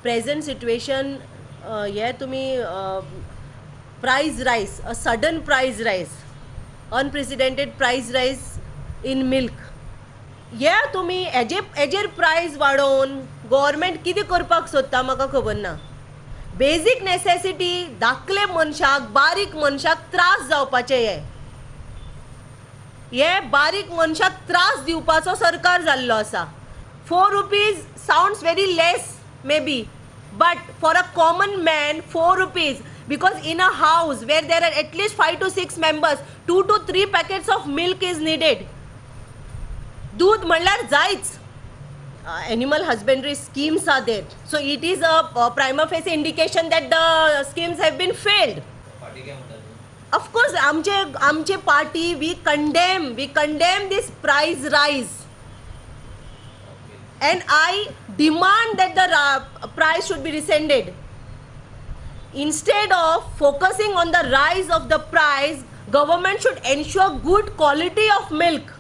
present situation here तुम्ही price rise, a sudden price rise, unprecedented price rise in milk. Yeah, तुम्ही हेजेर price वाडोवन government कितें करपाक सोदता म्हाका खबर ना. बेसिक नेसेसिटी धाकले मनशाक बारीक मनशाक त्रास जावपाचे हे बारीक मनशाक त्रास दिवपाचो सरकार जाल्लो आसा. 4 rupees sounds very less maybe, but for a common man 4 rupees, because in a house where there are at least 5 to 6 members, 2 to 3 packets of milk is needed. दूध म्हणल्यार जायच. Animal husbandry schemes are there, so it is a prima facie indication that the schemes have been failed. Of course, आमचे party we condemn this price rise, and I demand that the price should be rescinded. Instead of focusing on the rise of the price, government should ensure good quality of milk.